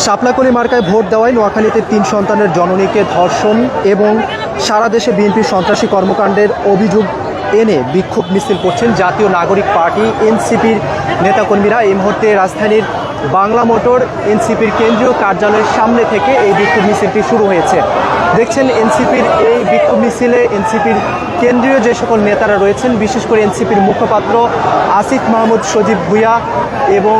শাপলাকলি মার্কায় ভোট দেওয়ায় নোয়াখালীতে ৩ সন্তানের জননীকে ধর্ষণ এবং সারা দেশে বিএনপির সন্ত্রাসী কর্মকাণ্ডের অভিযোগ এনে বিক্ষোভ মিছিল করছেন জাতীয় নাগরিক পার্টি এনসিপির নেতাকর্মীরা। এই মুহূর্তে রাজধানীর বাংলা মোটর এনসিপির কেন্দ্রীয় কার্যালয়ের সামনে থেকে এই বিক্ষোভ মিছিলটি শুরু হয়েছে। দেখছেন এনসিপির এই বিক্ষোভ মিছিলে এনসিপির কেন্দ্রীয় যে সকল নেতারা রয়েছেন, বিশেষ করে এনসিপির মুখপাত্র আসিফ মাহমুদ সজীব ভুঁইয়া এবং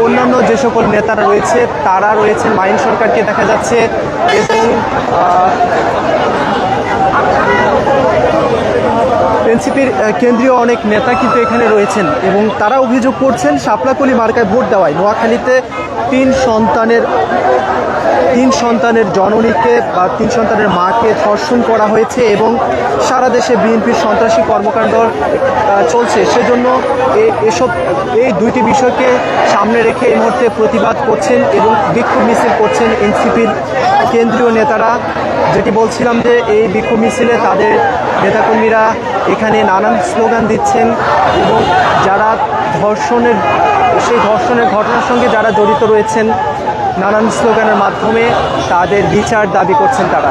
অন্যান্য যে সকল নেতারা রয়েছে তারা রয়েছেন। মাহিন সরকারকে দেখা যাচ্ছে এবং এনসিপির কেন্দ্রীয় অনেক নেতা কিন্তু এখানে রয়েছেন এবং তারা অভিযোগ করছেন শাপলাকলি মার্কায় ভোট দেওয়ায় নোয়াখালীতে 3 সন্তানের জননীকে বা 3 সন্তানের মাকে ধর্ষণ করা হয়েছে এবং সারা দেশে বিএনপির সন্ত্রাসী কর্মকাণ্ড চলছে। সেজন্য এই দুইটি বিষয়কে সামনে রেখে এই মুহূর্তে প্রতিবাদ করছেন এবং বিক্ষোভ মিছিল করছেন এনসিপির কেন্দ্রীয় নেতারা। যেটি বলছিলাম যে এই বিক্ষোভ মিছিলে তাদের নেতাকর্মীরা এখানে নানান স্লোগান দিচ্ছেন এবং যারা সেই ধর্ষণের ঘটনার সঙ্গে যারা জড়িত রয়েছেন নানান স্লোগানের মাধ্যমে তাদের বিচার দাবি করছেন তারা।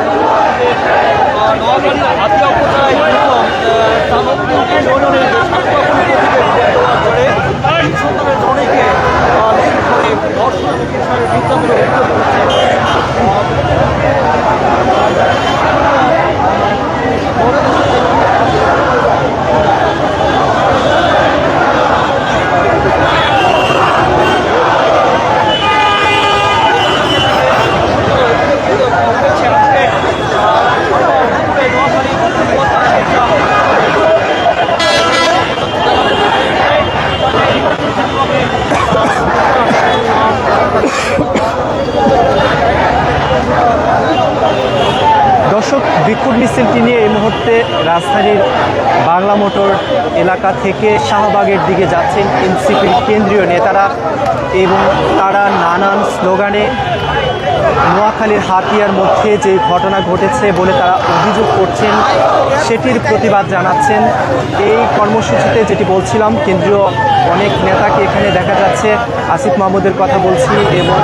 দর্শক, বিক্ষোভ মিছিলটি নিয়ে এই মুহূর্তে রাজধানীর বাংলা মোটর এলাকা থেকে শাহবাগের দিকে যাচ্ছেন এনসিপির কেন্দ্রীয় নেতারা এবং তারা নানান স্লোগানে নোয়াখালীর হাতিয়ার মধ্যে যে ঘটনা ঘটেছে বলে তারা অভিযোগ করছেন সেটির প্রতিবাদ জানাচ্ছেন। এই কর্মসূচিতে যেটি বলছিলাম কেন্দ্রীয় অনেক নেতাকে এখানে দেখা যাচ্ছে, আসিফ মাহমুদের কথা বলছি এবং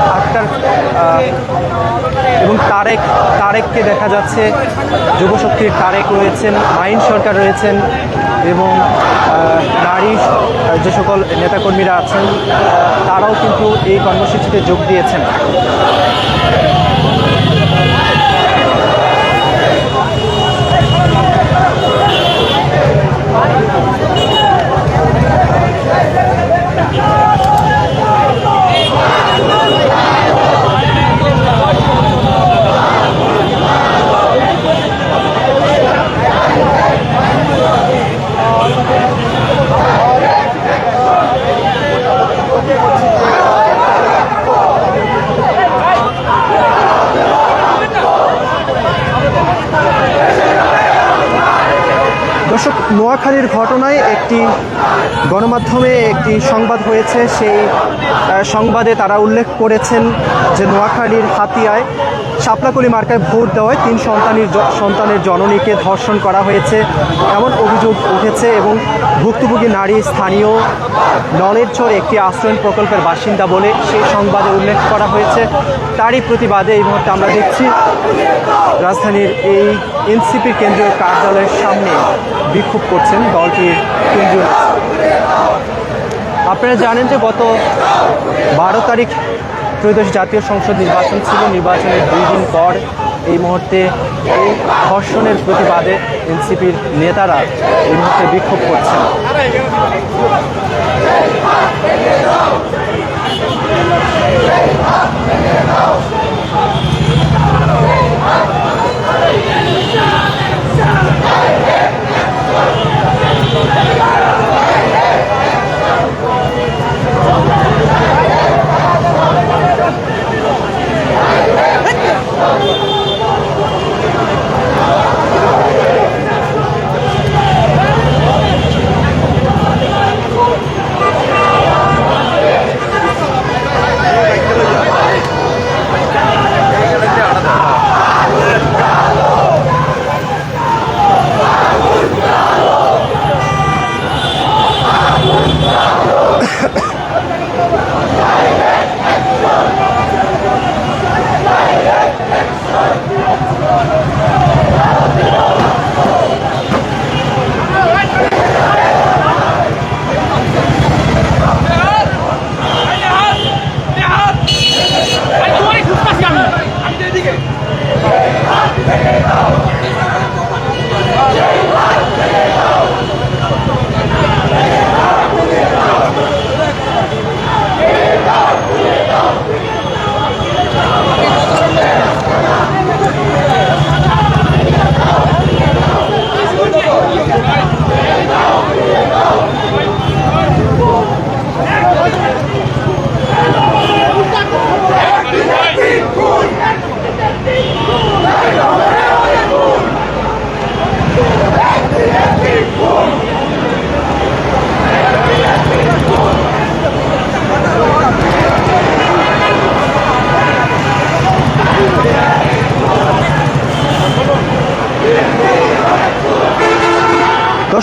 এবং তারেককে দেখা যাচ্ছে, যুবশক্তির তারেক রয়েছেন, মাহিন সরকার রয়েছেন এবং নারী যে সকল নেতাকর্মীরা আছেন তারাও কিন্তু এই কর্মসূচিতে যোগ দিয়েছেন। দর্শক, নোয়াখালীর ঘটনায় একটি গণমাধ্যমে একটি সংবাদ হয়েছে। সেই সংবাদে তারা উল্লেখ করেছেন যে নোয়াখালীর হাতিয়ায় শাপলাকলি মার্কায় ভোট দেওয়ায় 3 সন্তানের জননীকে ধর্ষণ করা হয়েছে এমন অভিযোগ উঠেছে এবং ভুক্তভোগী নারী স্থানীয় নলেরচর একটি আশ্রয়ণ প্রকল্পের বাসিন্দা বলে সেই সংবাদে উল্লেখ করা হয়েছে। তারই প্রতিবাদে এই মুহূর্তে আমরা দেখছি রাজধানীর এই এনসিপির কেন্দ্রীয় কার্যালয়ের সামনে বিক্ষোভ করছেন দলটির কেন্দ্রীয়। আপনারা জানেন যে গত 12 তারিখ ত্রয়োদশ জাতীয় সংসদ নির্বাচন ছিল। নির্বাচনের 2 দিন পর এই মুহূর্তে এই ধর্ষণের প্রতিবাদে এনসিপির নেতারা এই মুহূর্তে বিক্ষোভ করছেন।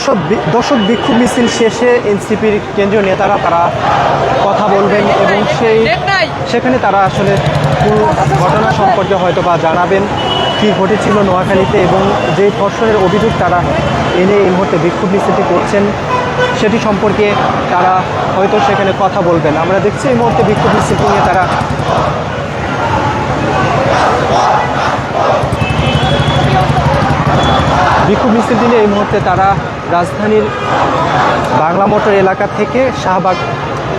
দর্শক বিক্ষোভ মিছিল শেষে এনসিপির কেন্দ্রীয় নেতারা তারা কথা বলবেন এবং সেখানে তারা আসলে পুরো ঘটনা সম্পর্কে হয়তো বা জানাবেন কী ঘটেছিল নোয়াখালীতে এবং যে ধর্ষণের অভিযোগ তারা এনে এই মুহূর্তে বিক্ষোভ মিছিলটি করছেন সেটি সম্পর্কে তারা হয়তো সেখানে কথা বলবেন। আমরা দেখছি এই মুহূর্তে বিক্ষোভ মিছিলটি নিয়ে তারা বিক্ষোভ মিছিলটি নিয়ে এই মুহূর্তে তারা রাজধানীর বাংলা মোটর এলাকা থেকে শাহবাগ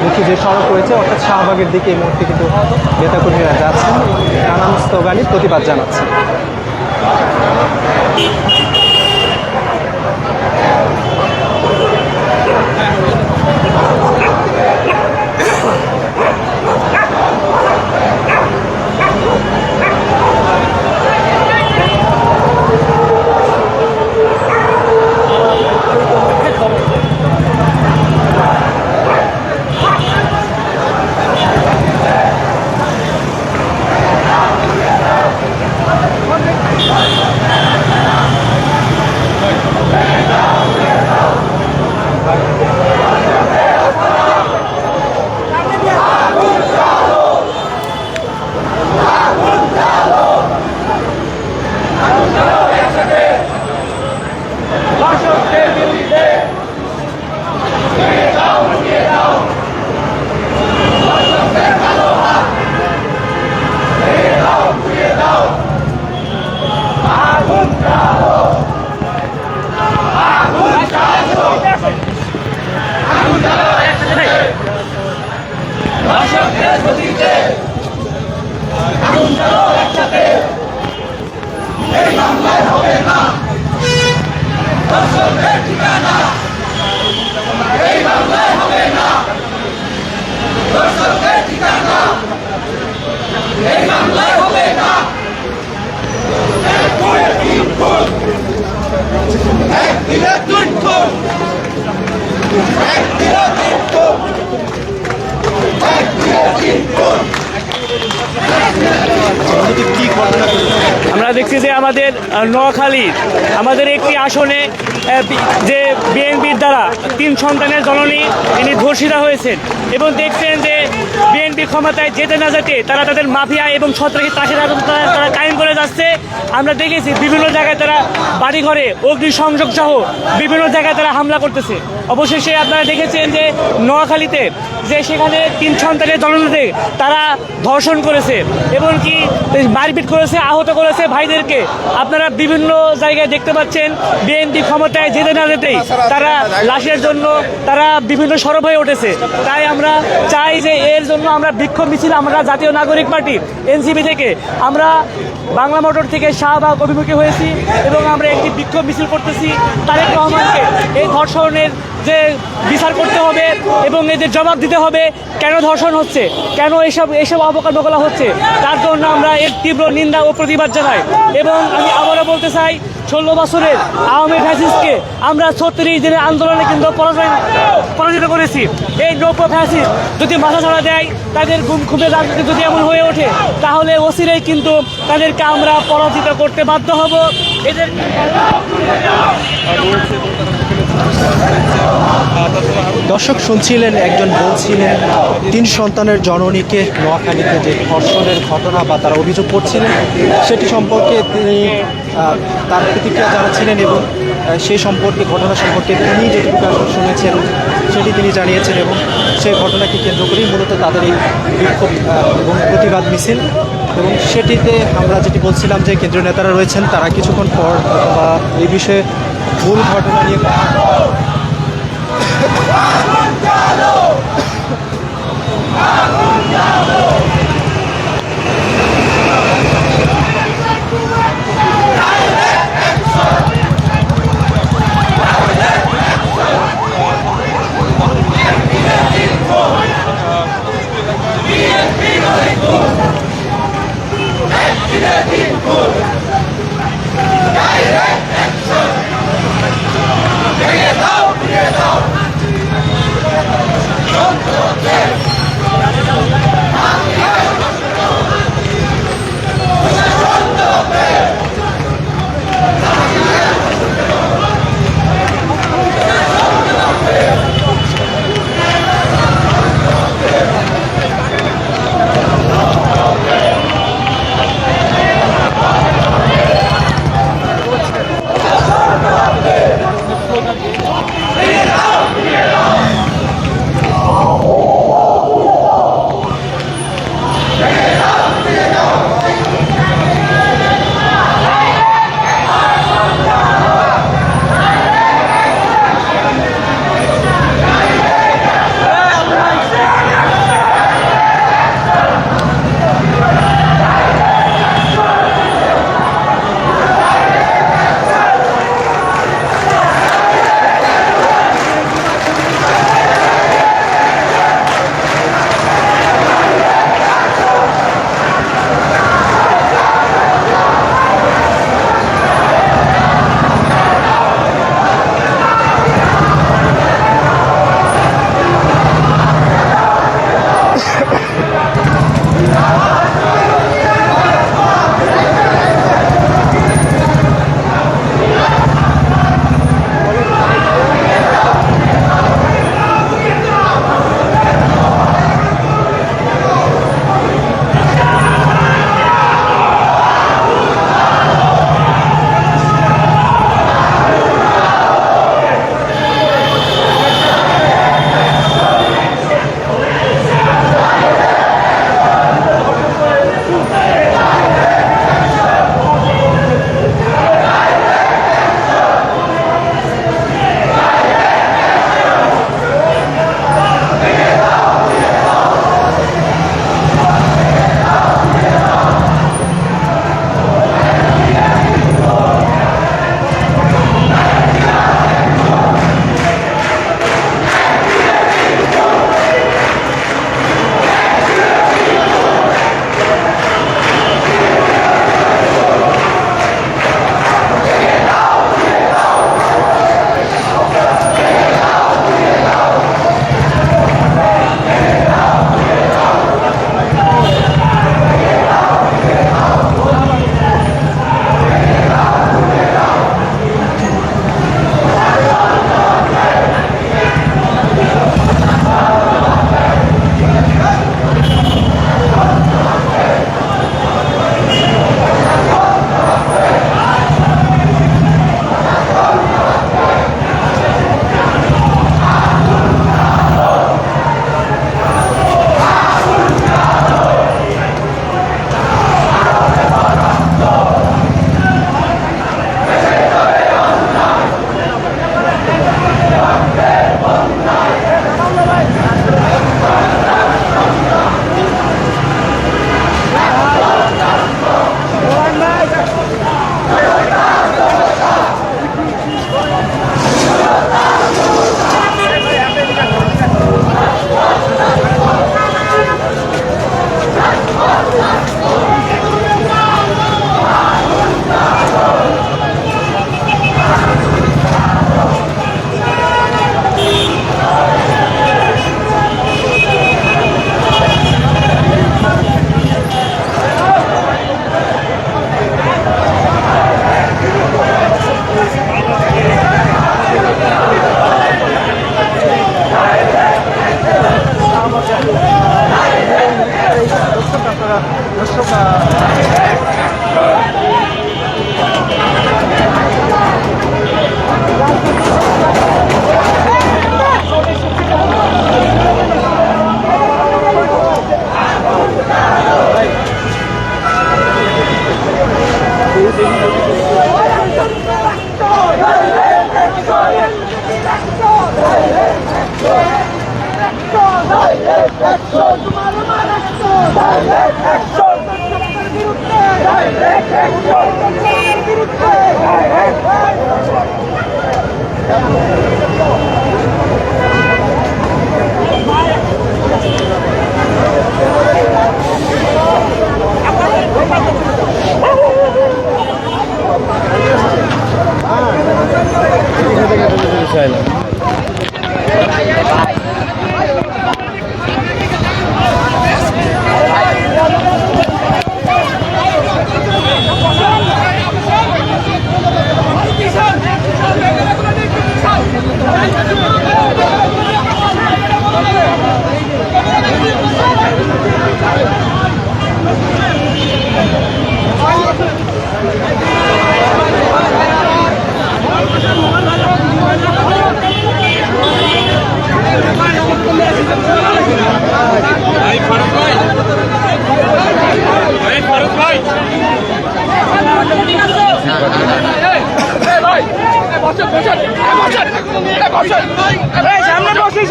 মুখী যে সড়ক রয়েছে অর্থাৎ শাহবাগের দিকে এই মুহূর্তে কিন্তু নেতাকর্মীরা যাচ্ছেন, নানান স্লোগানে প্রতিবাদ জানাচ্ছেন। আমরা দেখছি যে আমাদের নোয়াখালী আমাদের একটি আসনে যে বিএনপির দ্বারা 3 সন্তানের জননী তিনি ধর্ষিতা হয়েছেন এবং দেখছেন যে বিএনপি ক্ষমতায় যেতে না যেতে তারা তাদের মাফিয়া এবং সন্ত্রাসী তারা কায়েম করে যাচ্ছে। আমরা দেখেছি বিভিন্ন জায়গায় তারা বাড়িঘরে অগ্নিসংযোগ সহ বিভিন্ন জায়গায় তারা হামলা করতেছে। অবশেষে আপনারা দেখেছেন যে নোয়াখালীতে যে সেখানে 3 সন্তানের জননীদের তারা ধর্ষণ করেছে এবং কি মারপিট করেছে, আহত করেছে ভাইদেরকে। আপনারা বিভিন্ন জায়গায় দেখতে পাচ্ছেন বিএনপি ক্ষমতায় যেতে না যেতেই তারা লাশের জন্য তারা বিভিন্ন সরব হয়ে উঠেছে। তাই আমরা চাই যে এর জন্য আমরা বিক্ষোভ মিছিল আমরা জাতীয় নাগরিক পার্টি এনসিপি থেকে আমরা বাংলা মোটর থেকে শাহবাগ অভিমুখী হয়েছি এবং আমরা একটি বিক্ষোভ মিছিল করতেছি। তারেক রহমানকে এই ধর্ষণের যে বিচার করতে হবে এবং এদের জবাব দিতে হবে। কেন ধর্ষণ হচ্ছে, কেন এসব অবকল্পনা হচ্ছে, তার জন্য আমরা এর তীব্র নিন্দা ও প্রতিবাদ জানাই। এবং আমি আবারও বলতে চাই 16 বছরের আওয়ামী ফ্যাসিস্টকে আমরা 36 দিনের আন্দোলনে কিন্তু পরাজিত করেছি। এই নব্য ফ্যাসিস্ট যদি মাথা ছাড়া দেয়, তাদের গুম খুবই রাজনীতি যদি এমন হয়ে ওঠে, তাহলে অচিরেই কিন্তু তাদেরকে আমরা পরাজিত করতে বাধ্য হব। এদের দর্শক শুনছিলেন একজন বলছিলেন 3 সন্তানের জননীকে নোয়াখালীতে যে ধর্ষণের ঘটনা বা তারা অভিযোগ করছিলেন সেটি সম্পর্কে তিনি তার প্রতিক্রিয়া জানাচ্ছিলেন এবং সেই সম্পর্কে ঘটনা সম্পর্কে তিনি যেটুকু শুনেছেন সেটি তিনি জানিয়েছেন এবং সেই ঘটনাকে কেন্দ্র করেই মূলত তাদের এই বিক্ষোভ এবং প্রতিবাদ মিছিল। এবং সেটিতে আমরা যেটি বলছিলাম যে কেন্দ্রীয় নেতারা রয়েছেন, তারা কিছুক্ষণ পর অথবা এই বিষয়ে মূল ঘটনা নিয়ে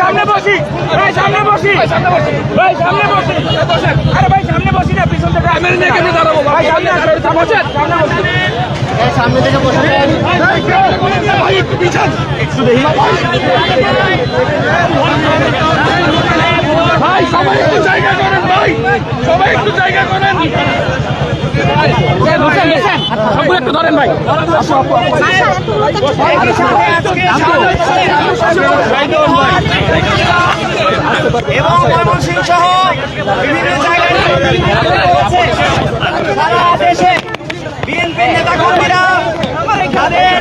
সামনে বসি ভাই, সামনে বসি ভাই, সামনে বসি আরে ভাই, সামনে বসি না, পিছন থেকে আমি নিয়ে কেমনে দাঁড়াবো ভাই? সামনে আসেন, সামনে বসি সামনে থেকে বসে ভাই, একটু পিছন, একটু দেখি ভাই, সবাই একটু জায়গা করেন ভাই, সবাই একটু জায়গা করেন, সবগুলো একটু ধরেন ভাই। এবং ময়মনসিংহ সহ বিভিন্ন জায়গায় সারা দেশে বিএনপি নেতা কর্মীরা তাদের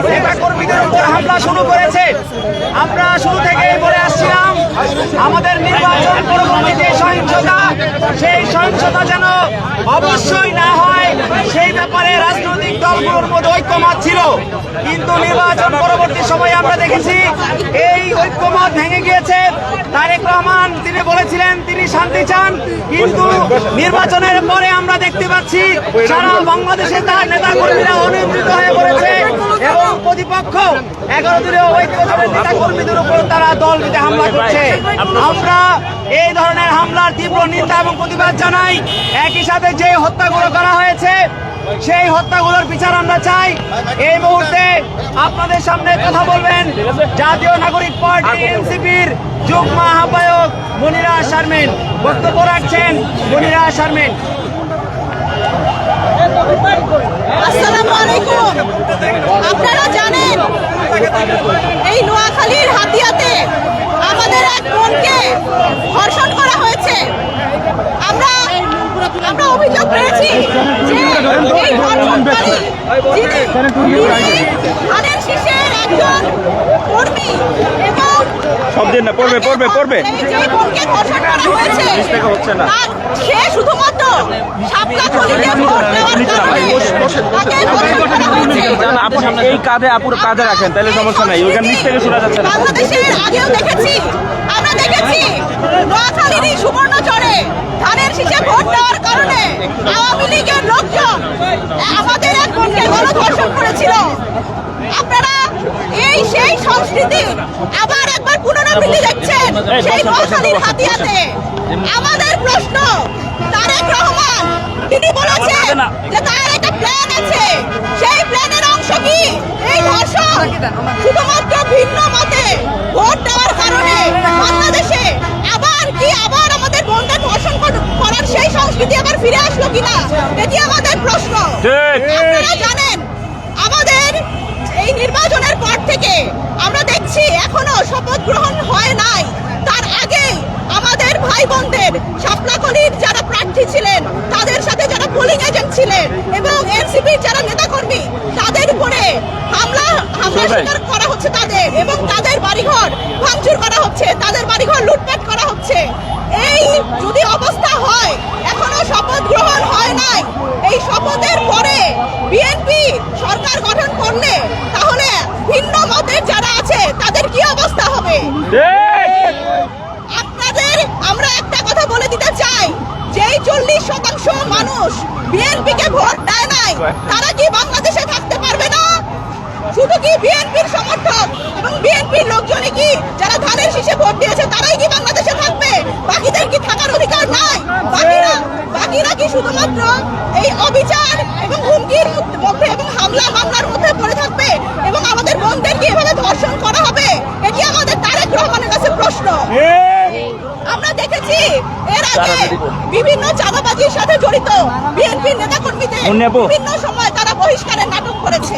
নেতা কর্মীদের উপর হামলা শুরু করেছে। আমরা শুরু থেকেই বলে আসছিলাম আমাদের নির্বাচন পরবর্তী যে সহিংসতা, সেই সহিংসতা যেন অবশ্যই না হয় সেই ব্যাপারে রাজনৈতিক দলগুলোর মধ্যে ঐক্যমত ছিল, কিন্তু নির্বাচন পরবর্তী সময়ে আমরা দেখেছি এই ঐক্যমত ভেঙে গিয়েছে। তারেক রহমান তিনি বলেছিলেন তিনি শান্তি চান, কিন্তু নির্বাচনের পরে আমরা দেখতে পাচ্ছি সারা বাংলাদেশে তার নেতা কর্মীরা অনিয়ন্ত্রিত হয়ে পড়েছে এবং প্রতিপক্ষ 11 দলীয় ঐক্য দলের নেতা কর্মীদের উপর তারা দল দিতে হামলা করছে। আমরা এই ধরনের হামলার তীব্র নিন্দা এবং প্রতিবাদ জানাই। একই সাথে যে হত্যাগুলো করা হয়েছে সেই হত্যাগুলোর বিচার আমরা চাই। এই মুহূর্তে আপনাদের সামনে কথা বলবেন জাতীয় নাগরিক পার্টি এনসিপির যুগ্ম আহ্বায়ক মনিরা শারমিন। বক্তব্য রাখছেন মনিরা শারমিন। আসসালামু আলাইকুম। আপনারা জানেন এই নোয়াখালীর হাতিয়াতে আমাদের এক বোনকে ধর্ষণ করা হয়েছে। আমরা অভিযোগ পেয়েছি যে এই ধর্ষণকারী যিনি ধানের শীষের একজন কর্মী এবং যে বোনকে ধর্ষণ করা হয়েছে সে শুধুমাত্র শাপলা কলিতে ভোট দেওয়ার কারণে তাকে ধর্ষণ করা হয়েছে। এই কাঁধে কাঁধে রাখেন, তাহলে সমস্যা নাই, ওইখান নিচ থেকে শোনা যাচ্ছে না। বাংলাদেশের আগেও দেখেছি, আমরা দেখেছি নোয়াখালীর এই সুবর্ণচরে ধানের শীষে ভোট দেওয়ার কারণে আওয়ামী লীগের লোকজন আমাদের এক বোনকে গণধর্ষণ করেছিল। আপনারা সেই সংস্কৃতি আবার একবার পুনরাবৃত্তি দেখছেন সেই নোয়াখালীর হাতিয়াতে। আমাদের প্রশ্ন, তারেক রহমান তিনি বলেছেন যে তার একটা প্ল্যান আছে, সেই প্ল্যানের অংশ কি এই ধর্ষণ? শুধুমাত্র ভিন্ন মতে ভোট দেওয়ার কারণে বাংলাদেশে আবার আমাদের বোনদের ধর্ষণ করার সেই সংস্কৃতি আবার ফিরে আসলো কিনা, এটি আমাদের প্রশ্ন। আপনারা জানেন আমাদের এই নির্বাচনের পর থেকে আমরা দেখছি এখনো শপথ গ্রহণ হয় নাই, তার আগে আমাদের ভাই বোনদের শাপলাকলির যারা প্রার্থী ছিলেন তাদের সাথে যারা পোলিং এজেন্ট ছিলেন এবং এনসিপির যারা নেতাকর্মী তাদের উপরে হামলা শিকার করা হচ্ছে তাদের, এবং তাদের বাড়িঘর ভাঙচুর করা হচ্ছে, তাদের বাড়িঘর লুটপাট করা হচ্ছে। আপনাদের আমরা একটা কথা বলে দিতে চাই, যেই 40% মানুষ বিএনপিকে ভোট দেয় নাই, তারা কি বাংলাদেশে থাকতে পারবে না? শুধু কি বিএনপির সমর্থক এবং বিএনপির লোকজনই কি যারা ধানের শীষে ভোট দিয়েছে তারাই কি বাংলাদেশে থাকবে? বাকিদের কি থাকার অধিকার নাই? বাকিরা কি শুধুমাত্র এই অবিচার এবং হুমকির মধ্যে এবং হামলা মামলার মধ্যে পড়ে থাকবে এবং আমাদের বোনদেরকে এভাবে ধর্ষণ করা হবে? এটি আমাদের তারেক রহমানের কাছে প্রশ্ন। আমরা দেখেছি এর আগে বিভিন্ন চাঁদাবাজির সাথে জড়িত বিএনপির নেতাকর্মীদের বিভিন্ন সময় তারা বহিষ্কারের নাটক করেছে।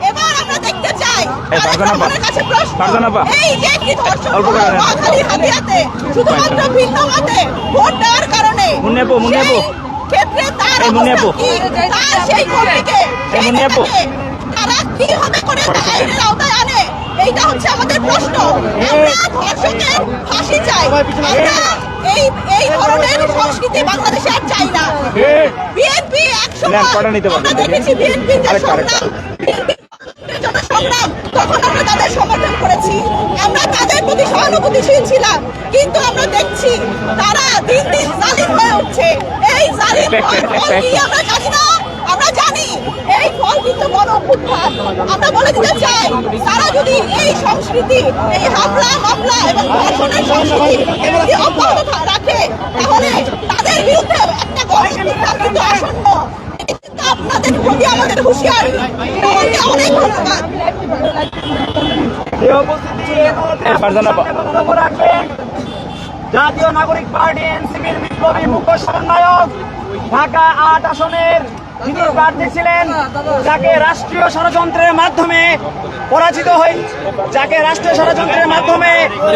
এবার আমরা দেখতে চাই তারেক রহমানের কাছে প্রশ্ন, এই যে একটি ধর্ষণ নোয়াখালীর হাতিয়াতে শুধুমাত্র ভিন্ন মতে ভোট দেওয়ার কারণে সেই ক্ষেত্রে তার অবস্থা কি? তার সেই কর্মীকে সেই নেতাকে তারা কিভাবে করে আইনের আওতায় আনে? এইটা হচ্ছে আমাদের প্রশ্ন। আমরা ধর্ষকের ফাঁসি চাই। আমরা এই ধরনের সংস্কৃতি বাংলাদেশে আর চাই না। বিএনপি একসময় আমরা দেখেছি বিএনপির যে সংগ্রাম, তখন আমরা তাদের সমর্থন করেছি, আমরা তাদের প্রতি সহানুভূতিশীল ছিলাম, কিন্তু আমরা দেখছি তারা দিন দিন জালিম হয়ে উঠছে। এই জালিম ফল কি আমরা জানি না? আমরা জানি এই ফল কিন্তু বড় অভ্যুত্থান। আমরা বলে দিতে চাই, তারা যদি এই সংস্কৃতি, এই হামলা মামলা এবং ধর্ষণের সংস্কৃতি যদি অব্যাহত রাখে, তাহলে তাদের বিরুদ্ধে একটা গণঅভ্যুত্থান কিন্তু আসন্ন। আপনাদের প্রতি আমাদের হুঁশিয়ারি। অনেক ধন্যবাদ। জাতীয় নাগরিক পার্টি এনসিপির বিপ্লবী মুখ্য সমন্বয়ক, ঢাকা ৮ আসনের যিনি প্রার্থী ছিলেন, যাকে রাষ্ট্রীয় ষড়যন্ত্রের মাধ্যমে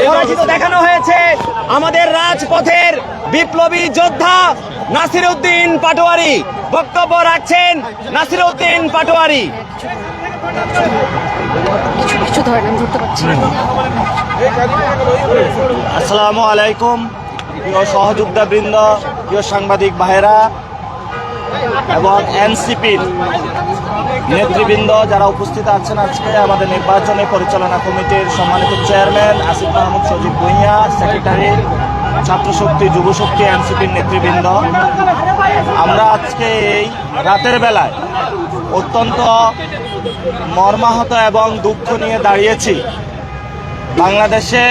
পরাজিত দেখানো হয়েছে আমাদের রাজপথের বিপ্লবী যোদ্ধা নাসিরউদ্দিন পাটোয়ারি। বক্তব্য রাখছেন নাসিরউদ্দিন পাটোয়ারি। আসসালামু আলাইকুম প্রিয় সহযোদ্ধা বৃন্দ, প্রিয় সাংবাদিক ভাইরা এবং এনসিপির নেতৃবৃন্দ যারা উপস্থিত আছেন আজকে আমাদের নির্বাচনী পরিচালনা কমিটির সম্মানিত চেয়ারম্যান আসিফ মাহমুদ সজীব ভূঁইয়া, সেক্রেটারি ছাত্রশক্তি যুবশক্তি এনসিপির নেতৃবৃন্দ, আমরা আজকে এই রাতের বেলায় অত্যন্ত মর্মাহত এবং দুঃখ নিয়ে দাঁড়িয়েছি। বাংলাদেশে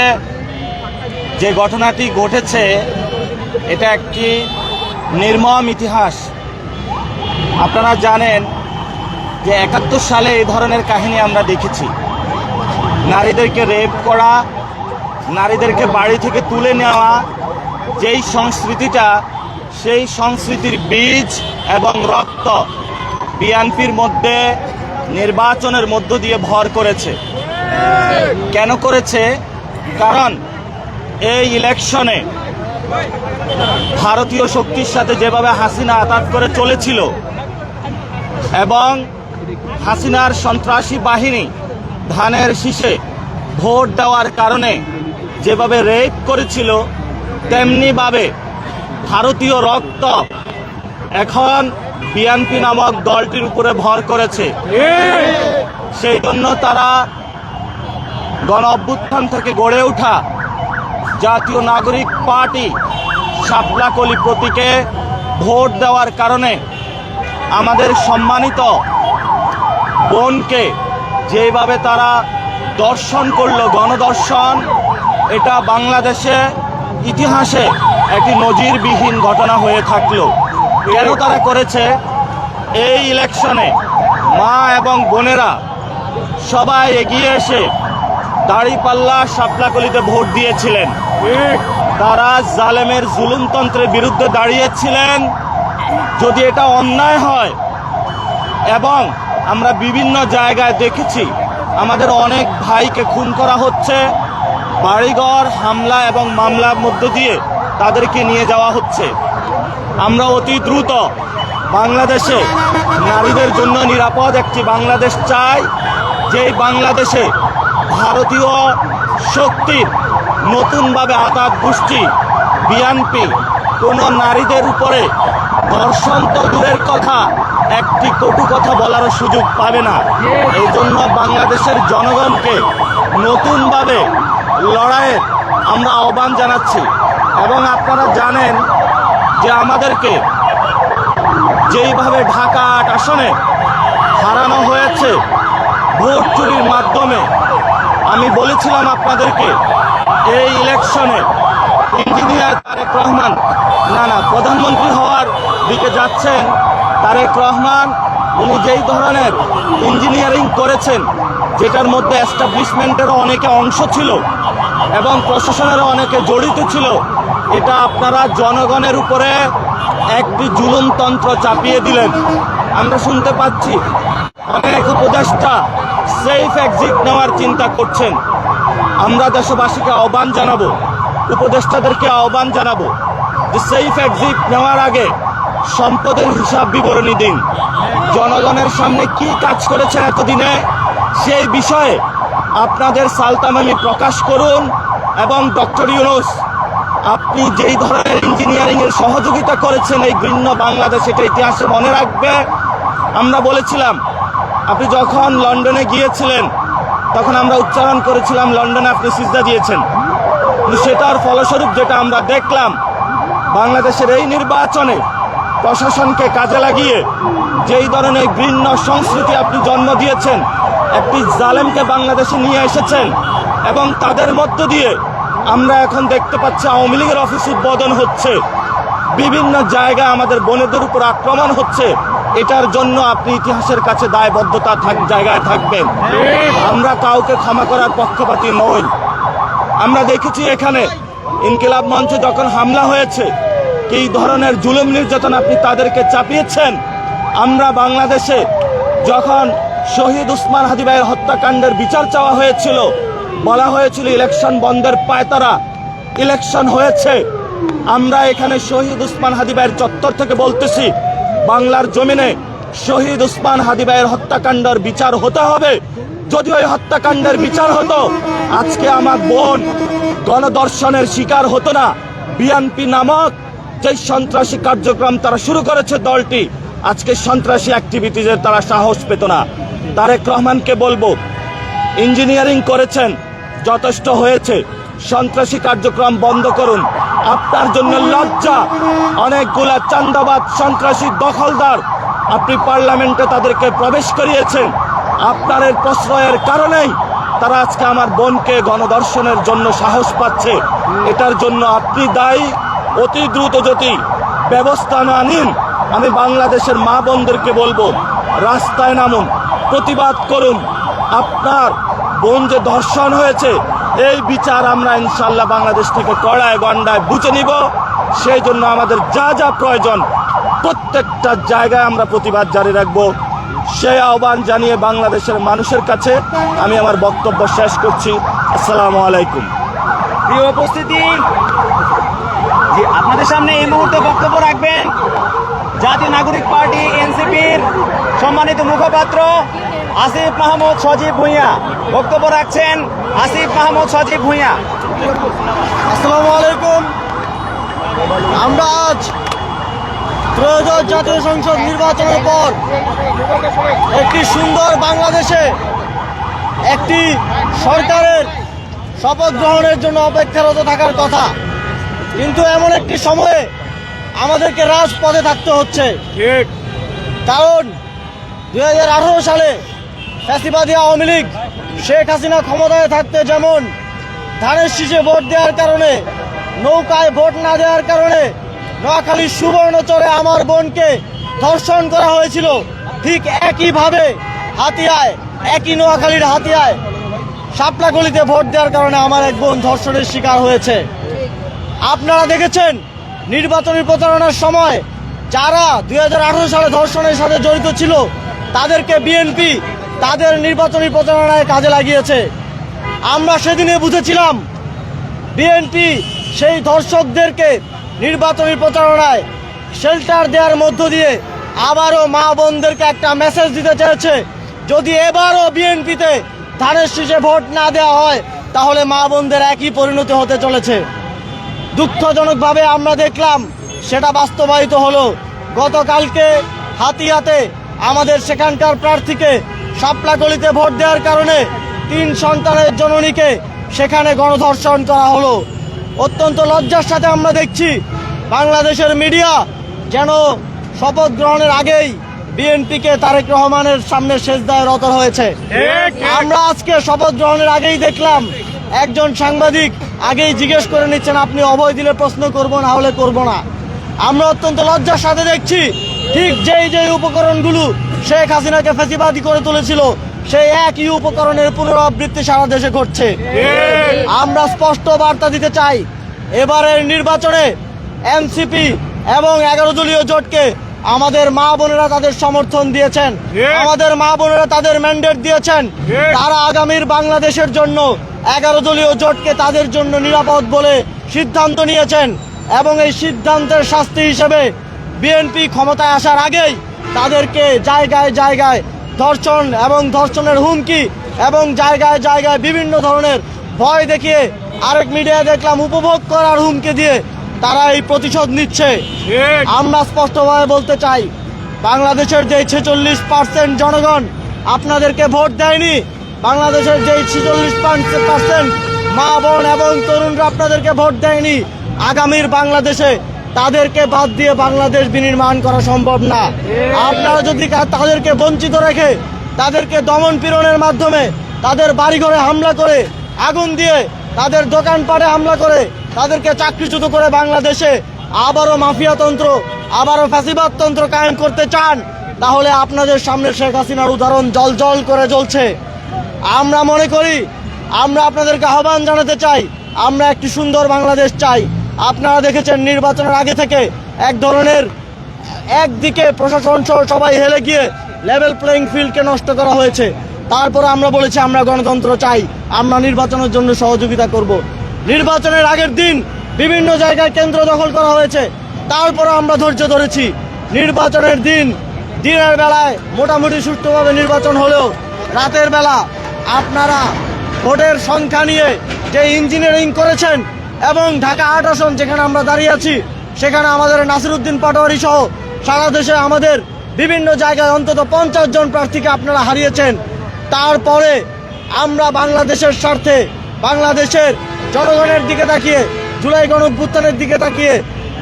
যে ঘটনাটি ঘটেছে এটা একটি নির্মম ইতিহাস। আপনারা জানেন যে ৭১ সালে এই ধরনের কাহিনী আমরা দেখেছি। নারীদেরকে রেপ করা, নারীদেরকে বাড়ি থেকে তুলে নেওয়া, যেই সংস্কৃতিটা, সেই সংস্কৃতির বীজ এবং রক্ত বিএনপির মধ্যে নির্বাচনের মধ্য দিয়ে ভর করেছে। কেন করেছে? কারণ এই ইলেকশনে ভারতীয় শক্তির সাথে যেভাবে হাসিনা আঘাত করে চলেছিল এবং হাসিনার সন্ত্রাসী বাহিনী ধানের শীষে ভোট দেওয়ার কারণে যেভাবে রেপ করেছিল, তেমনিভাবে ভারতীয় রক্ত এখন বিএনপি নামক দলটির উপরে ভর করেছে। সেই জন্য তারা গণ অভ্যুত্থান থেকে গড়ে ওঠা জাতীয় নাগরিক পার্টি শাপলাকলি প্রতীকে ভোট দেওয়ার কারণে আমাদের সম্মানিত বোনকে যেভাবে তারা দর্শন করলো, গণদর্শন, এটা বাংলাদেশে ইতিহাসে একটি নজিরবিহীন ঘটনা হয়ে থাকলো। কেন তারা করেছে? এই ইলেকশনে মা এবং বোনেরা সবাই এগিয়ে এসে দাঁড়িপাল্লা শাপলাকলিতে ভোট দিয়েছিলেন। তারা জালেমের জুলুমতন্ত্রের বিরুদ্ধে দাঁড়িয়েছিলেন। যদি এটা অন্যায় হয়, এবং আমরা বিভিন্ন জায়গায় দেখেছি আমাদের অনেক ভাইকে খুন করা হচ্ছে, বাড়িঘর হামলা এবং মামলার মধ্য দিয়ে তাদেরকে নিয়ে যাওয়া হচ্ছে। আমরা অতি দ্রুত বাংলাদেশে নারীদের জন্য নিরাপদ একটি বাংলাদেশ চাই, যেই বাংলাদেশে ভারতীয় শক্তির নতুনভাবে আঘাত গোষ্ঠী বিএনপি কোনো নারীদের উপরে ধর্ষণ তো দূরের কথা, একটি কটু কথা বলারও সুযোগ পাবে না। এই জন্য বাংলাদেশের জনগণকে নতুনভাবে লড়াইয়ের আমরা আহ্বান জানাচ্ছি। এবং আপনারা জানেন যে আমাদেরকে যেইভাবে ঢাকা ৮ আসনে হারানো হয়েছে ভোট চুরির মাধ্যমে, আমি বলেছিলাম আপনাদেরকে এই ইলেকশনে ইঞ্জিনিয়ার তারেক রহমান প্রধানমন্ত্রী হওয়ার দিকে যাচ্ছেন। তারেক রহমান উনি যেই ধরনের ইঞ্জিনিয়ারিং করেছেন, যেটার মধ্যে এস্টাবলিশমেন্টেরও অনেকে অংশ ছিল এবং প্রশাসনেরও অনেকে জড়িত ছিল, এটা আপনারা জনগণের উপরে একটি জুলুমতন্ত্র চাপিয়ে দিলেন। আমরা শুনতে পাচ্ছি অনেক উপদেষ্টা সেফ এক্সিট নেওয়ার চিন্তা করছেন। আমরা দেশবাসীকে আহ্বান জানাবো, উপদেষ্টাদেরকে আহ্বান জানাবো যে সেফ এক্সিট নেওয়ার আগে সম্পদের হিসাব বিবরণী দিন। জনগণের সামনে কি কাজ করেছেন এতদিনে সেই বিষয়ে আপনাদের সালতামামি প্রকাশ করুন। এবং ডক্টর ইউনূস, আপনি যেই ধরনের ইঞ্জিনিয়ারিং এর সহযোগিতা করেছেন এই ঘৃণ্য বাংলাদেশ, এটা ইতিহাসে মনে রাখবে। আমরা বলেছিলাম আপনি যখন লন্ডনে গিয়েছিলেন তখন আমরা উচ্চারণ করেছিলাম লন্ডনে আপনি সিজদা দিয়েছেন, কিন্তু সেটার ফলস্বরূপ যেটা আমরা দেখলাম, বাংলাদেশের এই নির্বাচনে প্রশাসনকে কাজে লাগিয়ে যেই ধরনের ঘৃণ্য সংস্কৃতি আপনি জন্ম দিয়েছেন, একটি জালেমকে বাংলাদেশে নিয়ে এসেছেন এবং তাদের মধ্য দিয়ে আমরা এখন দেখতে পাচ্ছি আওয়ামী লীগের অফিস উদ্বোধন হচ্ছে, বিভিন্ন জায়গায় আমাদের বোনেদের উপর আক্রমণ হচ্ছে। এটার জন্য আপনি ইতিহাসের কাছে দায়বদ্ধতা জায়গায় থাকবেন। আমরা কাউকে ক্ষমা করার পক্ষপাতী নই। আমরা দেখেছি এখানে ইনকিলাব মঞ্চে যখন হামলা হয়েছে, এই ধরনের জুলুম নির্যাতন আপনি তাদেরকে চাপিয়েছেন। আমরা বাংলাদেশে যখন শহীদ উসমান হাদি ভাইয়ের হত্যাকাণ্ডের বিচার চাওয়া হয়েছিল, বলা হয়েছিল ইলেকশন বন্ধের পায়তারা, ইলেকশন হয়েছে। আমরা এখানে শহীদ উসমান হাদি ভাইয়ের চত্বর থেকে বলতেছি, বাংলার জমিনে শহীদ উসমান হাদি ভাইয়ের হত্যাকাণ্ডের বিচার হতে হবে। যদি ওই হত্যাকাণ্ডের বিচার হতো, আজকে আমার বোন গণধর্ষণের শিকার হতো না। বিএনপি নামক যে সন্ত্রাসী কার্যক্রম তারা শুরু করেছে দলটি, আজকে সন্ত্রাসী অ্যাক্টিভিটিজের তারা সাহস পেত না। তারেক রহমানকে বলবো, ইঞ্জিনিয়ারিং করেছেন, যথেষ্ট হয়েছে, সন্ত্রাসী কার্যক্রম বন্ধ করুন। আপনার জন্য লজ্জা, অনেকগুলা চান্দাবাদ সন্ত্রাসী দখলদার আপনি পার্লামেন্টে তাদেরকে প্রবেশ করিয়েছেন। আপনার এর প্রশ্রয়ের কারণেই তারা আজকে আমার বোনকে গণধর্ষণের জন্য সাহস পাচ্ছে। এটার জন্য আপনি দায়ী। অতি দ্রুত যদি ব্যবস্থা না নিন, আমি বাংলাদেশের মা বোনদেরকে বলবো, রাস্তায় নামুন, প্রতিবাদ করুন। আপনার বোন যে ধর্ষণ হয়েছে, এই বিচার আমরা ইনশাল্লাহ বাংলাদেশ থেকে কড়ায় গন্ডায় বুঝে নিব। সেই জন্য আমাদের যা যা প্রয়োজন প্রত্যেকটা জায়গায় আমরা প্রতিবাদ জারি রাখবো। সেই আহ্বান জানিয়ে বাংলাদেশের মানুষের কাছে আমি আমার বক্তব্য শেষ করছি। আসসালামু আলাইকুম। প্রিয় উপস্থিতি, যে আপনাদের সামনে এই মুহূর্তে বক্তব্য রাখবেন জাতীয় নাগরিক পার্টি এনসিপির সম্মানিত মুখপাত্র আসিফ মাহমুদ সজীব ভূঁইয়া। বক্তব্য রাখছেন আসিফ মাহমুদ সজীব ভূঁইয়া। আসসালামু আলাইকুম। আমরা আজ ত্রয়োদশ জাতীয় সংসদ নির্বাচনের পর একটি সুন্দর বাংলাদেশে একটি সরকারের শপথ গ্রহণের জন্য অপেক্ষারত থাকার কথা, কিন্তু এমন একটি সময়ে আমাদেরকে রাজপথে থাকতে হচ্ছে। ঠিক, কারণ 2018 সালে ফ্যাসিবাদী আওয়ামী লীগ শেখ হাসিনা ক্ষমতায় থাকতে যেমন ধানের শীষে ভোট দেওয়ার কারণে, নৌকায় ভোট না দেওয়ার কারণে নোয়াখালীর সুবর্ণচরে আমার বোনকে ধর্ষণ করা হয়েছিল, ঠিক একইভাবে হাতিয়ায়, একই নোয়াখালীর হাতিয়ায় শাপলাগলিতে ভোট দেওয়ার কারণে আমার এক বোন ধর্ষণের শিকার হয়েছে। আপনারা দেখেছেন নির্বাচনী প্রচারণার সময় যারা 2018 সালে ধর্ষণের সাথে জড়িত ছিল তাদেরকে বিএনপি তাদের নির্বাচনী প্রচারণায় কাজে লাগিয়েছে। আমরা সেদিনে বুঝেছিলাম বিএনপি সেই ধর্ষকদেরকে নির্বাচনী প্রচারণায় শেল্টার দেওয়ার মধ্য দিয়ে আবারও মা বোনদেরকে একটা মেসেজ দিতে চেয়েছে, যদি এবারও বিএনপিতে ধানের শীষে ভোট না দেওয়া হয় তাহলে মা বোনদের একই পরিণতি হতে চলেছে। দুঃখজনকভাবে আমরা দেখলাম সেটা বাস্তবায়িত হলো। গতকালকে হাতিয়াতে আমাদের সেখানকার প্রার্থীকে শাপলাগলিতে ভোট দেওয়ার কারণে 3 সন্তানের জননীকে সেখানে গণধর্ষণ করা হলো। অত্যন্ত লজ্জার সাথে আমরা দেখছি বাংলাদেশের মিডিয়া যেন শপথ গ্রহণের আগেই বিএনপিকে তারেক রহমানের সামনে সেজদায় রত হয়েছে। আমরা আজকে শপথ গ্রহণের আগেই দেখলাম একজন সাংবাদিক আগেই জিজ্ঞেস করে নিচ্ছেন আপনি অভয় দিলে প্রশ্ন করব, না হলে করব না। আমরা অত্যন্ত লজ্জার সাথে দেখছি ঠিক যেই উপকরণগুলো শেখ হাসিনাকে ফ্যাসিবাদী করে তুলেছিল সেই একই উপকরণের পুনরাবৃত্তি সারা দেশে ঘটছে। আমরা স্পষ্ট বার্তা দিতে চাই, এবারের নির্বাচনে এনসিপি এবং 11 দলীয় জোটকে আমাদের মা বোনেরা তাদের সমর্থন দিয়েছেন, আমাদের মা বোনেরা তাদের ম্যান্ডেট দিয়েছেন। তারা আগামীর বাংলাদেশের জন্য 11 দলীয় জোটকে তাদের জন্য নিরাপদ বলে সিদ্ধান্ত নিয়েছেন এবং এই সিদ্ধান্তের শাস্তি হিসেবে বিএনপি ক্ষমতায় আসার আগেই তাদেরকে জায়গায় জায়গায় ধর্ষণ এবং ধর্ষণের হুমকি এবং জায়গায় জায়গায় বিভিন্ন ধরনের ভয় দেখিয়ে, আরেক মিডিয়ায় দেখলাম উপভোগ করার হুমকি দিয়ে তারা এই প্রতিশোধ নিচ্ছে। আমরা স্পষ্টভাবে বলতে চাই, বাংলাদেশের যে 46% জনগণ আপনাদেরকে ভোট দেয়নি, বাংলাদেশের যে 46% মা বোন এবং তরুণরা আপনাদেরকে ভোট দেয়নি, আগামীর বাংলাদেশে তাদেরকে বাদ দিয়ে বাংলাদেশ বিনির্মাণ করা সম্ভব না। আপনারা যদি তাদেরকে বঞ্চিত রেখে, তাদেরকে দমন পীড়নের মাধ্যমে, তাদের বাড়িঘরে হামলা করে, আগুন দিয়ে, তাদের দোকানপাটে হামলা করে, তাদেরকে চাকরিচ্যুত করে বাংলাদেশে আবারও মাফিয়াতন্ত্র, আবারও ফ্যাসিবাদতন্ত্র কায়েম করতে চান, তাহলে আপনাদের সামনে শেখ হাসিনার উদাহরণ জল করে জ্বলছে। আমরা মনে করি, আমরা আপনাদেরকে আহ্বান জানাতে চাই, আমরা একটি সুন্দর বাংলাদেশ চাই। আপনারা দেখেছেন নির্বাচনের আগে থেকে এক ধরনের একদিকে প্রশাসন সহ সবাই হেলে গিয়ে লেভেল প্লেইং ফিল্ডকে নষ্ট করা হয়েছে। তারপরে আমরা বলেছি আমরা গণতন্ত্র চাই, আমরা নির্বাচনের জন্য সহযোগিতা করব। নির্বাচনের আগের দিন বিভিন্ন জায়গায় কেন্দ্র দখল করা হয়েছে, তারপরে আমরা ধৈর্য ধরেছি। নির্বাচনের দিনের বেলায় মোটামুটি সুষ্ঠুভাবে নির্বাচন হলেও রাতের বেলা আপনারা ভোটের সংখ্যা নিয়ে যে ইঞ্জিনিয়ারিং করেছেন এবং ঢাকা 8 আসন যেখানে আমরা দাঁড়িয়ে আছি সেখানে আমাদের নাসিরউদ্দিন পাটোয়ারি সহ সারা দেশে আমাদের বিভিন্ন জায়গায় অন্তত 50 জন প্রার্থীকে আপনারা হারিয়েছেন। তারপরে আমরা বাংলাদেশের স্বার্থে, বাংলাদেশের জনগণের দিকে তাকিয়ে, জুলাই গণঅভ্যুত্থানের দিকে তাকিয়ে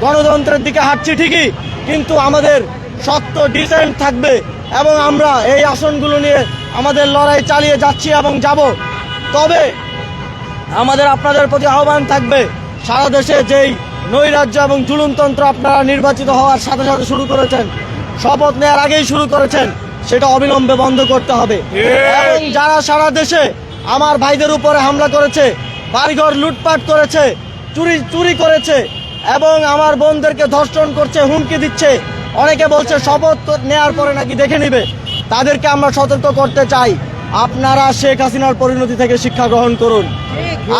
গণতন্ত্রের দিকে হাঁটছি ঠিকই, কিন্তু আমাদের শক্ত ডিসেন্ট থাকবে এবং আমরা এই আসনগুলো নিয়ে আমাদের লড়াই চালিয়ে যাচ্ছি এবং যাব। তবে আমাদের আপনাদের প্রতি আহ্বান থাকবে, সারা দেশে যেই নৈরাজ্য এবং জুলুমতন্ত্র আপনারা নির্বাচিত হওয়ার সাথে সাথে শুরু করেছেন, শপথ নেওয়ার আগেই শুরু করেছেন, সেটা অবিলম্বে বন্ধ করতে হবে। এবং যারা সারা দেশে আমার ভাইদের উপরে হামলা করেছে, বাড়িঘর লুটপাট করেছে, চুরি করেছে এবং আমার বোনদেরকে ধর্ষণ করছে, হুমকি দিচ্ছে, অনেকে বলছে শপথ নেওয়ার পরে নাকি দেখে নিবে, তাদেরকে আমরা সতর্ক করতে চাই, আপনারা শেখ হাসিনার পরিণতি থেকে শিক্ষা গ্রহণ করুন।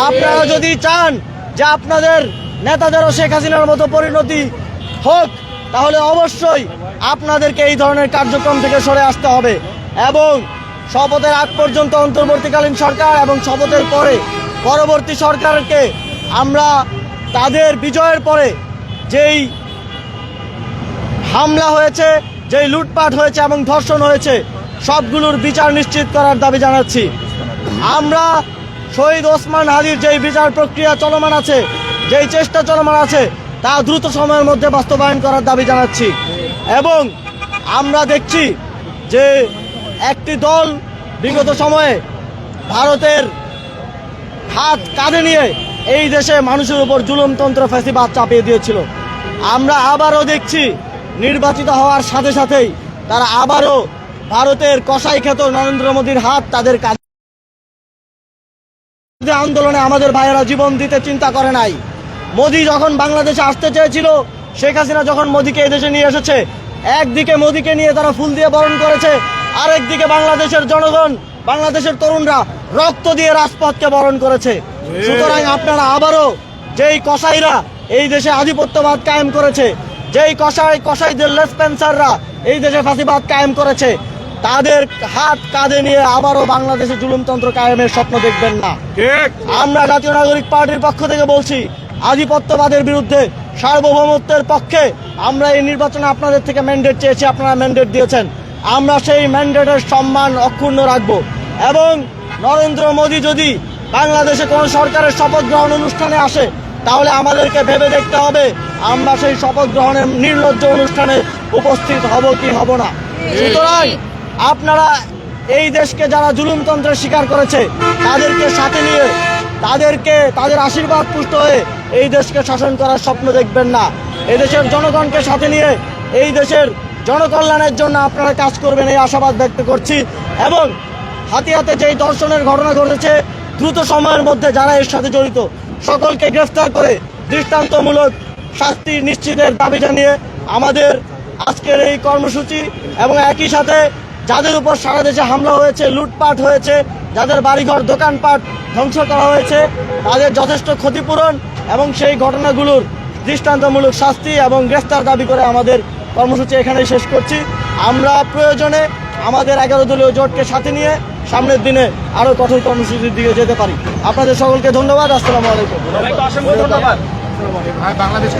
আপনারা যদি চান যে আপনাদের নেতাদেরও শেখ হাসিনার মতো পরিণতি হোক, তাহলে অবশ্যই আপনাদেরকে এই ধরনের কার্যক্রম থেকে সরে আসতে হবে এবং শপথের আগ পর্যন্ত অন্তর্বর্তীকালীন সরকার এবং শপথের পরে পরবর্তী সরকারকে আমরা তাদের বিজয়ের পরে যেই হামলা হয়েছে, যেই লুটপাট হয়েছে এবং ধর্ষণ হয়েছে সবগুলোর বিচার নিশ্চিত করার দাবি জানাচ্ছি। আমরা শহীদ ওসমান হাদির যেই বিচার প্রক্রিয়া চলমান আছে, যেই চেষ্টা চলমান আছে, তা দ্রুত সময়ের মধ্যে বাস্তবায়ন করার দাবি জানাচ্ছি। এবং আমরা দেখছি যে একটি দল বিগত সময়ে ভারতের হাত কাঁধে নিয়ে এই দেশে মানুষের উপর জুলুমতন্ত্র ফ্যাসিবাদ চাপিয়ে দিয়েছিল। আমরা আবারও দেখছি নির্বাচিত হওয়ার সাথে সাথেই তারা আবারও ভারতের কসাই খ্যাত নরেন্দ্র মোদীর হাত তাদের কাঁধে। আন্দোলনে আমাদের ভাইয়েরা জীবন দিতে চিন্তা করে নাই। মোদী যখন বাংলাদেশে আসতে চেয়েছিল, শেখ হাসিনা যখন মোদীকে এদেশে নিয়ে এসেছে, একদিকে মোদীকে নিয়ে তারা ফুল দিয়ে বরণ করেছে, আরেকদিকে বাংলাদেশের জনগণ, বাংলাদেশের তরুণরা রক্ত দিয়ে রাজপথকে বরণ করেছে। সুতরাং আপনারা আবারও যেই কসাইরা এই দেশে আধিপত্যবাদ কায়েম করেছে, যেই কসাইদের লেসপেন্সাররা এই দেশে ফাঁসিবাদ কায়েম করেছে, তাদের হাত কাঁধে নিয়ে আবারও বাংলাদেশে জুলুমতন্ত্র কায়েমের স্বপ্ন দেখবেন না। আমরা জাতীয় নাগরিক পার্টির পক্ষ থেকে বলছি, আধিপত্যবাদের বিরুদ্ধে, সার্বভৌমত্বের পক্ষে আমরা এই নির্বাচনে আপনাদের থেকে ম্যান্ডেট চেয়েছি, আপনারা ম্যান্ডেট দিয়েছেন। আমরা সেই ম্যান্ডেটের সম্মান অক্ষুণ্ণ রাখব এবং নরেন্দ্র মোদী যদি বাংলাদেশে কোনো সরকারের শপথ গ্রহণ অনুষ্ঠানে আসে, তাহলে আমাদেরকে ভেবে দেখতে হবে আমরা সেই শপথ গ্রহণের নির্লজ্জ অনুষ্ঠানে উপস্থিত হব কি হব না। সুতরাং আপনারা এই দেশকে যারা জুলুমতন্ত্রের শিকার করেছে তাদেরকে সাথে নিয়ে তাদের আশীর্বাদ পুষ্ট হয়ে এই দেশকে শাসন করার স্বপ্ন দেখবেন না। এই দেশের জনগণকে সাথে নিয়ে এই দেশের জনকল্যাণের জন্য আপনারা কাজ করবেন এই আশাবাদ ব্যক্ত করছি। এবং হাতিয়াতে যেই ধর্ষণের ঘটনা ঘটেছে, দ্রুত সময়ের মধ্যে যারা এর সাথে জড়িত সকলকে গ্রেফতার করে দৃষ্টান্তমূলক শাস্তি নিশ্চিতের দাবি জানিয়ে আমাদের আজকের এই কর্মসূচি। এবং একই সাথে যাদের উপর সারা দেশে হামলা হয়েছে, লুটপাট হয়েছে, যাদের বাড়িঘর দোকানপাট ধ্বংস করা হয়েছে, তাদের যথেষ্ট ক্ষতিপূরণ এবং সেই ঘটনাগুলোর দৃষ্টান্তমূলক শাস্তি এবং গ্রেফতার দাবি করে আমাদের কর্মসূচি এখানেই শেষ করছি। আমরা প্রয়োজনে আমাদের 11 দলীয় জোটকে সাথে নিয়ে সামনের দিনে আরও কঠোর কর্মসূচির দিকে যেতে পারি। আপনাদের সকলকে ধন্যবাদ। আসসালামু আলাইকুম। অসংখ্য ধন্যবাদ। বাংলাদেশ